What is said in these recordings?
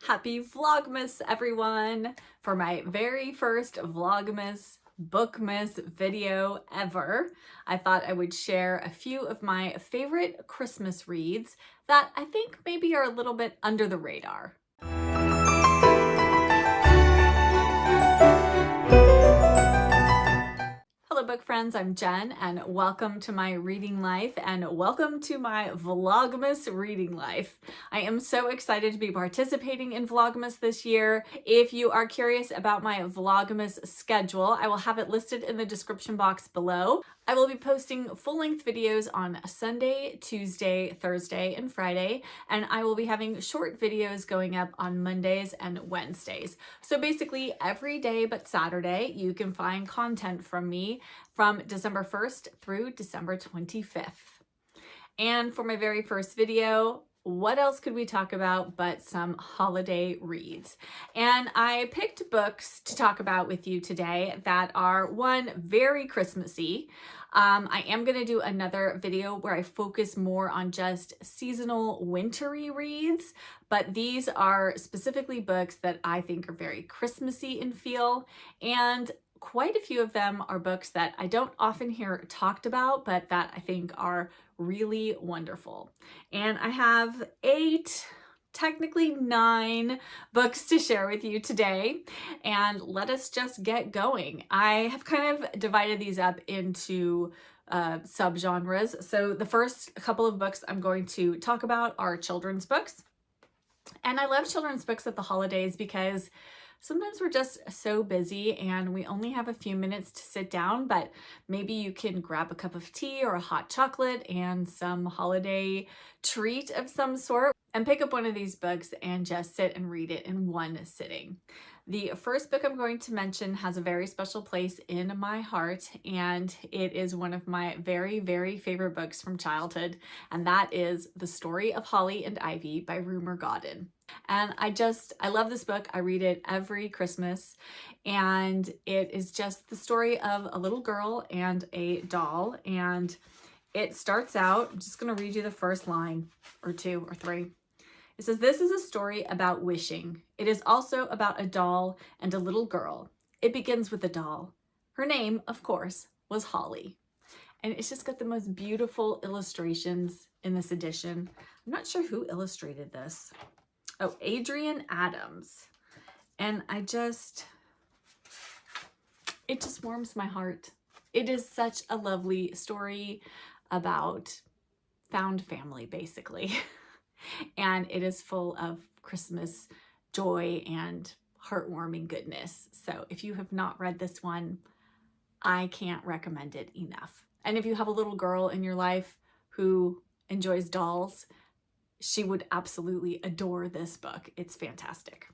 Happy Vlogmas, everyone! For my very first Vlogmas Bookmas video ever, I thought I would share a few of my favorite Christmas reads that I think maybe are a little bit under the radar. Hello book friends, I'm Jen and welcome to my reading life and welcome to my Vlogmas reading life. I am so excited to be participating in Vlogmas this year. If you are curious about my Vlogmas schedule, I will have it listed in the description box below. I will be posting full-length videos on Sunday, Tuesday, Thursday, and Friday, and I will be having short videos going up on Mondays and Wednesdays. So basically every day but Saturday, you can find content from me from December 1st through December 25th. And for my very first video, what else could we talk about but some holiday reads? And I picked books to talk about with you today that are, one, very Christmassy. I am going to do another video where I focus more on just seasonal wintry reads, but these are specifically books that I think are very Christmassy in feel, and quite a few of them are books that I don't often hear talked about, but that I think are really wonderful. And I have 8, technically 9 books to share with you today, and let us just get going. I have kind of divided these up into subgenres. So the first couple of books I'm going to talk about are children's books. And I love children's books at the holidays because sometimes we're just so busy and we only have a few minutes to sit down, but maybe you can grab a cup of tea or a hot chocolate and some holiday treat of some sort and pick up one of these books and just sit and read it in one sitting. The first book I'm going to mention has a very special place in my heart, and it is one of my very, very favorite books from childhood, and that is The Story of Holly and Ivy by Rumer Godden. And I love this book. I read it every Christmas, and it is just the story of a little girl and a doll. And it starts out, I'm just going to read you the first line or 2 or 3. It says, "This is a story about wishing. It is also about a doll and a little girl. It begins with a doll. Her name, of course, was Holly." And it's just got the most beautiful illustrations in this edition. I'm not sure who illustrated this. Oh, Adrian Adams. And it just warms my heart. It is such a lovely story about found family, basically. And it is full of Christmas joy and heartwarming goodness. So if you have not read this one, I can't recommend it enough. And if you have a little girl in your life who enjoys dolls, she would absolutely adore this book. It's fantastic.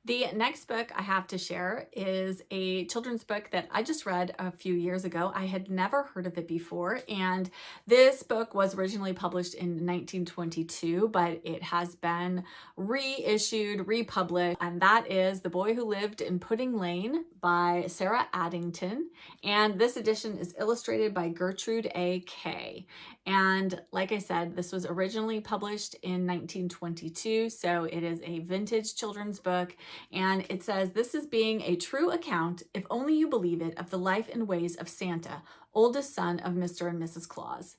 The next book I have to share is a children's book that I just read a few years ago. I had never heard of it before, and this book was originally published in 1922, but it has been reissued, republished, and that is The Boy Who Lived in Pudding Lane by Sarah Addington. And this edition is illustrated by Gertrude A. Kay. And like I said, this was originally published in 1922, so it is a vintage children's book. And it says, "This is being a true account, if only you believe it, of the life and ways of Santa, oldest son of Mr. and Mrs. Claus."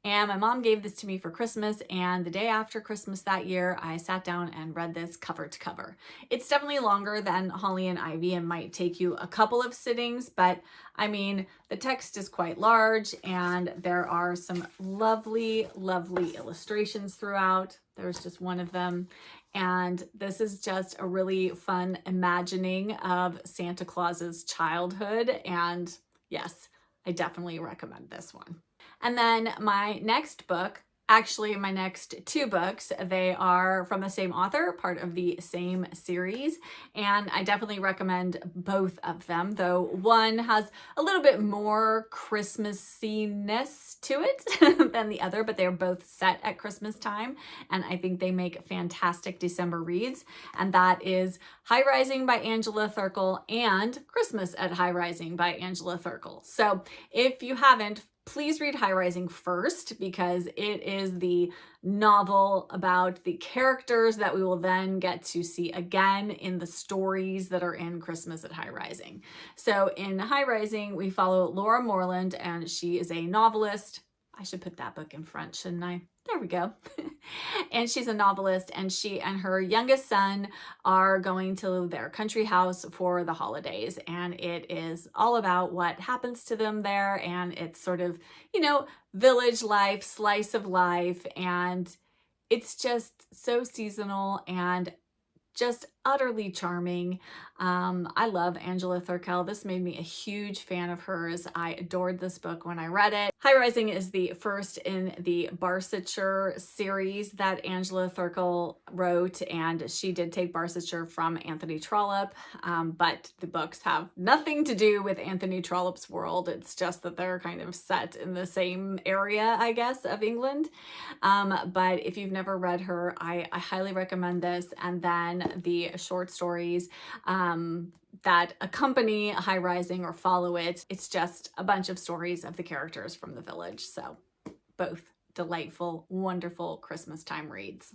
And my mom gave this to me for Christmas, and the day after Christmas that year, I sat down and read this cover to cover. It's definitely longer than Holly and Ivy and might take you a couple of sittings, but I mean, the text is quite large and there are some lovely, lovely illustrations throughout. There's just one of them. And this is just a really fun imagining of Santa Claus's childhood. And yes, I definitely recommend this one. And then my next book, actually my next 2 books, they are from the same author, part of the same series, and I definitely recommend both of them, though one has a little bit more Christmassiness to it than the other, but they're both set at Christmas time, and I think they make fantastic December reads, and that is High Rising by Angela Thirkell and Christmas at High Rising by Angela Thirkell. So if you haven't, please read High Rising first, because it is the novel about the characters that we will then get to see again in the stories that are in Christmas at High Rising. So in High Rising, we follow Laura Moreland, and she is a novelist. I should put that book in front, shouldn't I? There we go. And she's a novelist, and she and her youngest son are going to their country house for the holidays. And it is all about what happens to them there. And it's sort of, you know, village life, slice of life. And it's just so seasonal and just utterly charming. I love Angela Thirkell. This made me a huge fan of hers. I adored this book when I read it. High Rising is the first in the Barsetshire series that Angela Thirkell wrote, and she did take Barsetshire from Anthony Trollope, but the books have nothing to do with Anthony Trollope's world. It's just that they're kind of set in the same area, I guess, of England. But if you've never read her, I highly recommend this. And then the short stories that accompany High Rising or follow it. It's just a bunch of stories of the characters from the village. So both delightful, wonderful Christmas time reads.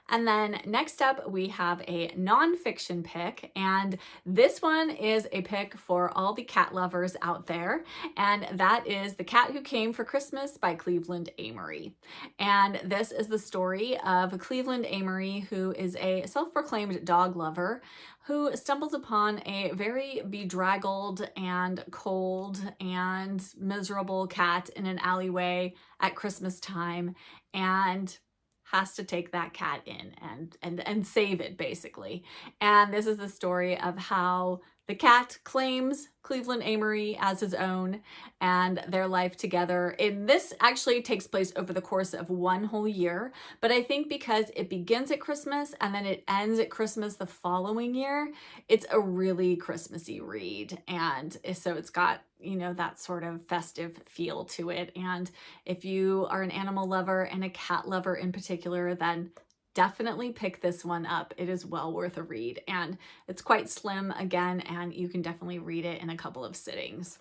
And then next up, we have a nonfiction pick, and this one is a pick for all the cat lovers out there, and that is The Cat Who Came for Christmas by Cleveland Amory. And this is the story of Cleveland Amory, who is a self-proclaimed dog lover who stumbles upon a very bedraggled and cold and miserable cat in an alleyway at Christmas time, and has to take that cat in and save it, basically. And this is the story of how the cat claims Cleveland Amory as his own and their life together. And this actually takes place over the course of one whole year, but I think because it begins at Christmas and then it ends at Christmas the following year, it's a really Christmassy read. And so it's got, you know, that sort of festive feel to it. And if you are an animal lover and a cat lover in particular, then definitely pick this one up. It is well worth a read, and it's quite slim again, and you can definitely read it in a couple of sittings.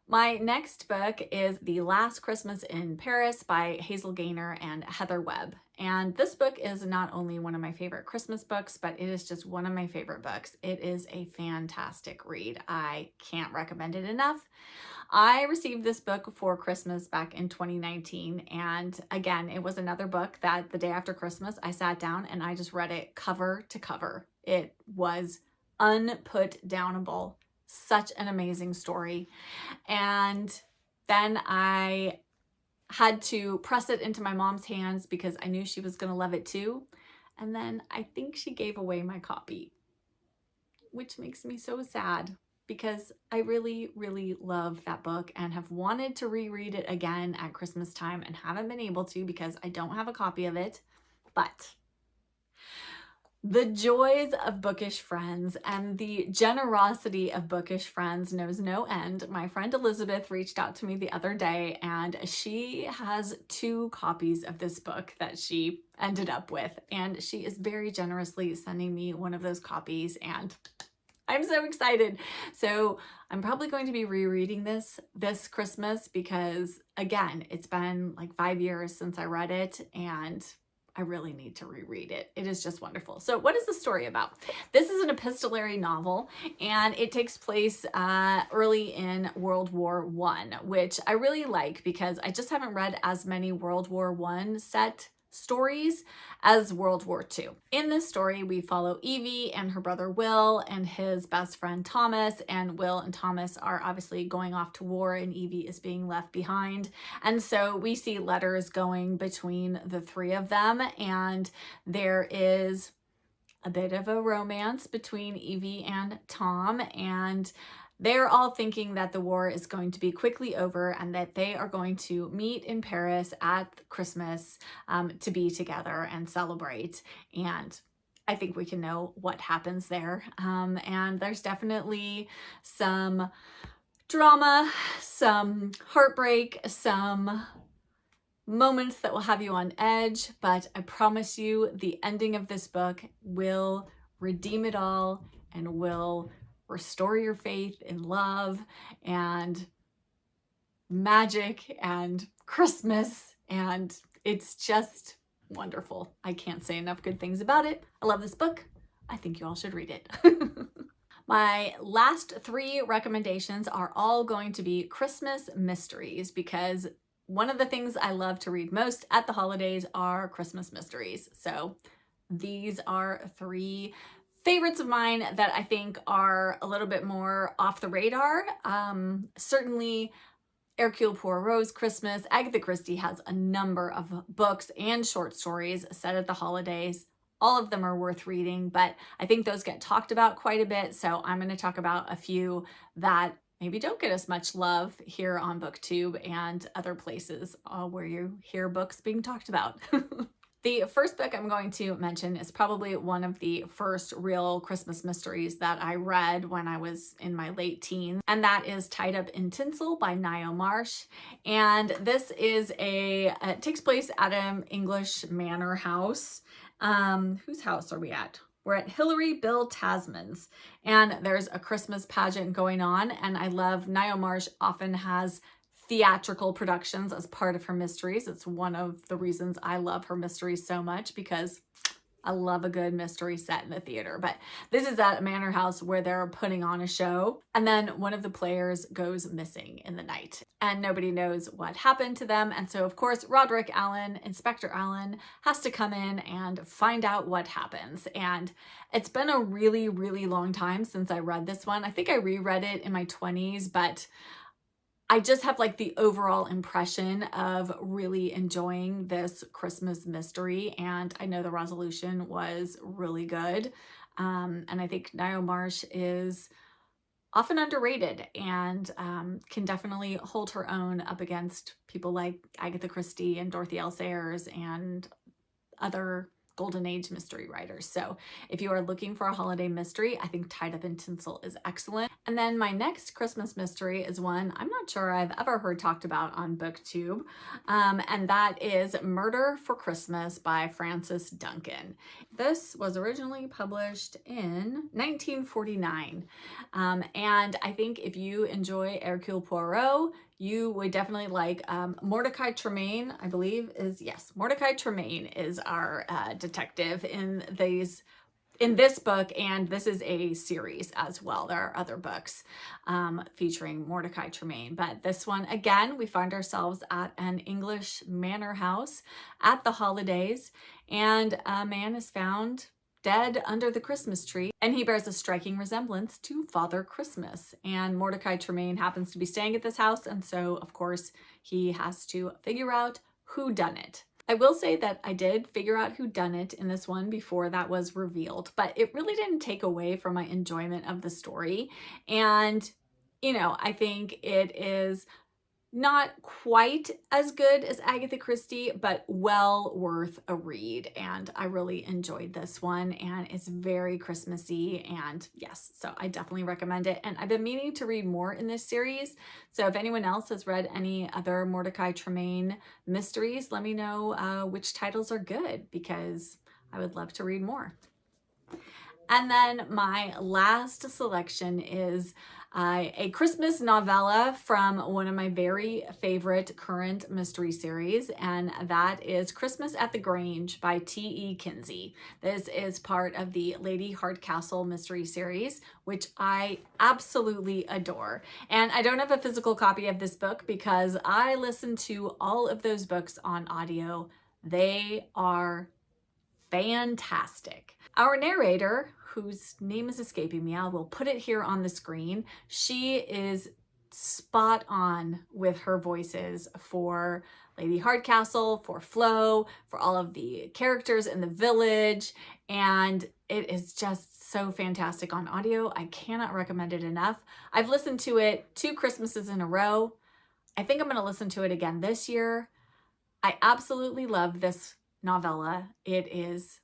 My next book is The Last Christmas in Paris by Hazel Gaynor and Heather Webb. And this book is not only one of my favorite Christmas books, but it is just one of my favorite books. It is a fantastic read. I can't recommend it enough. I received this book for Christmas back in 2019. And again, it was another book that the day after Christmas, I sat down and I just read it cover to cover. It was unputdownable. Such an amazing story. And then I had to press it into my mom's hands because I knew she was going to love it too. And then I think she gave away my copy, which makes me so sad because I really, really love that book and have wanted to reread it again at Christmas time and haven't been able to because I don't have a copy of it. But the joys of bookish friends and the generosity of bookish friends knows no end. My friend Elizabeth reached out to me the other day, and she has 2 copies of this book that she ended up with, and she is very generously sending me one of those copies, and I'm so excited. So I'm probably going to be rereading this Christmas because, again, it's been like 5 years since I read it, and I really need to reread it. It is just wonderful. So what is the story about? This is an epistolary novel, and it takes place early in World War I, which I really like because I just haven't read as many World War I set stories as World War II. In this story, we follow Evie and her brother Will and his best friend Thomas, and Will and Thomas are obviously going off to war and Evie is being left behind. And so we see letters going between the 3 of them, and there is a bit of a romance between Evie and Tom, and they're all thinking that the war is going to be quickly over and that they are going to meet in Paris at Christmas to be together and celebrate. And I think we can know what happens there. And there's definitely some drama, some heartbreak, some moments that will have you on edge, but I promise you the ending of this book will redeem it all and will restore your faith in love and magic and Christmas, and it's just wonderful. I can't say enough good things about it. I love this book. I think you all should read it. My last 3 recommendations are all going to be Christmas mysteries, because one of the things I love to read most at the holidays are Christmas mysteries. So these are 3 favorites of mine that I think are a little bit more off the radar. Certainly Hercule Poirot's Christmas. Agatha Christie has a number of books and short stories set at the holidays. All of them are worth reading, but I think those get talked about quite a bit. So I'm going to talk about a few that maybe don't get as much love here on BookTube and other places where you hear books being talked about. The first book I'm going to mention is probably one of the first real Christmas mysteries that I read when I was in my late teens, and that is Tied Up in Tinsel by Ngaio Marsh. And this is it takes place at an English manor house. Whose house are we at? We're at Hilary Bill Tasman's, and there's a Christmas pageant going on, and I love Ngaio Marsh often has theatrical productions as part of her mysteries. It's one of the reasons I love her mysteries so much, because I love a good mystery set in the theater. But this is at a manor house where they're putting on a show, and then one of the players goes missing in the night and nobody knows what happened to them. And so of course Roderick Allen, Inspector Allen, has to come in and find out what happens. And it's been a really, really long time since I read this one. I think I reread it in my 20s, but I just have like the overall impression of really enjoying this Christmas mystery, and I know the resolution was really good. And I think Ngaio Marsh is often underrated and can definitely hold her own up against people like Agatha Christie and Dorothy L. Sayers and other Golden Age mystery writers. So if you are looking for a holiday mystery, I think Tied Up in Tinsel is excellent. And then my next Christmas mystery is one I'm not sure I've ever heard talked about on BookTube, and that is Murder for Christmas by Frances Duncan. This was originally published in 1949, and I think if you enjoy Hercule Poirot, you would definitely like Mordecai Tremaine, I believe Mordecai Tremaine is our detective in this book, and this is a series as well. There are other books featuring Mordecai Tremaine, but this one, again, we find ourselves at an English manor house at the holidays, and a man is found dead under the Christmas tree, and he bears a striking resemblance to Father Christmas. And Mordecai Tremaine happens to be staying at this house, and so of course he has to figure out who done it. I will say that I did figure out who done it in this one before that was revealed, but it really didn't take away from my enjoyment of the story. And I think it is not quite as good as Agatha Christie, but well worth a read. And I really enjoyed this one, and it's very Christmassy, and yes, so I definitely recommend it. And I've been meaning to read more in this series. So if anyone else has read any other Mordecai Tremaine mysteries, let me know which titles are good, because I would love to read more. And then my last selection is a Christmas novella from one of my very favorite current mystery series, and that is Christmas at the Grange by T.E. Kinsey. This is part of the Lady Hardcastle mystery series, which I absolutely adore. And I don't have a physical copy of this book because I listened to all of those books on audio. They are fantastic. Our narrator, whose name is escaping me, I will put it here on the screen. She is spot on with her voices for Lady Hardcastle, for Flo, for all of the characters in the village, and it is just so fantastic on audio. I cannot recommend it enough. I've listened to it 2 Christmases in a row. I think I'm going to listen to it again this year. I absolutely love this novella. It is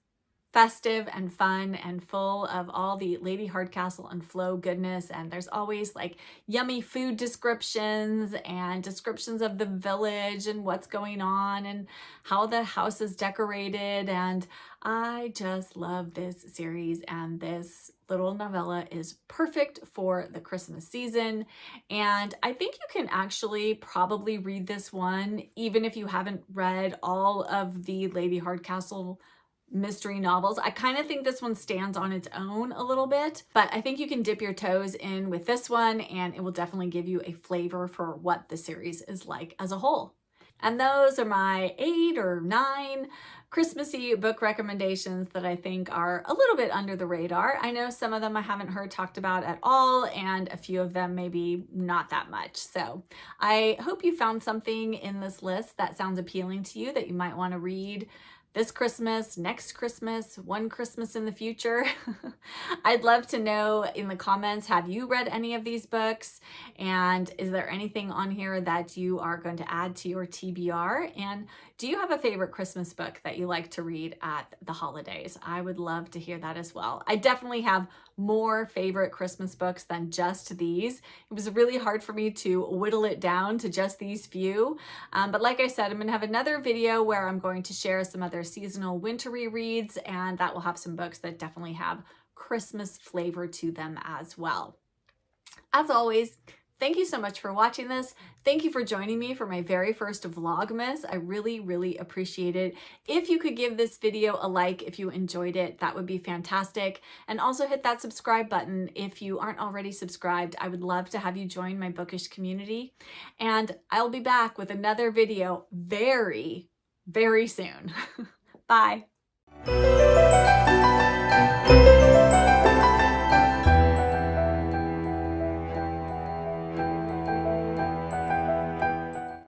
festive and fun and full of all the Lady Hardcastle and Flo goodness. And there's always like yummy food descriptions and descriptions of the village and what's going on and how the house is decorated. And I just love this series, and this little novella is perfect for the Christmas season. And I think you can actually probably read this one even if you haven't read all of the Lady Hardcastle mystery novels. I kind of think this one stands on its own a little bit, but I think you can dip your toes in with this one and it will definitely give you a flavor for what the series is like as a whole. And those are my 8 or 9 Christmassy book recommendations that I think are a little bit under the radar. I know some of them I haven't heard talked about at all, and a few of them maybe not that much. So I hope you found something in this list that sounds appealing to you that you might want to read this Christmas, next Christmas, one Christmas in the future. I'd love to know in the comments, have you read any of these books? And is there anything on here that you are going to add to your TBR? And do you have a favorite Christmas book that you like to read at the holidays? I would love to hear that as well. I definitely have more favorite Christmas books than just these. It was really hard for me to whittle it down to just these few. But like I said, I'm going to have another video where I'm going to share some other seasonal wintry reads, and that will have some books that definitely have Christmas flavor to them as well. As always, thank you so much for watching this. Thank you for joining me for my very first Vlogmas. I really, really appreciate it. If you could give this video a like if you enjoyed it, that would be fantastic. And also hit that subscribe button if you aren't already subscribed. I would love to have you join my bookish community. And I'll be back with another video very, very soon. Bye.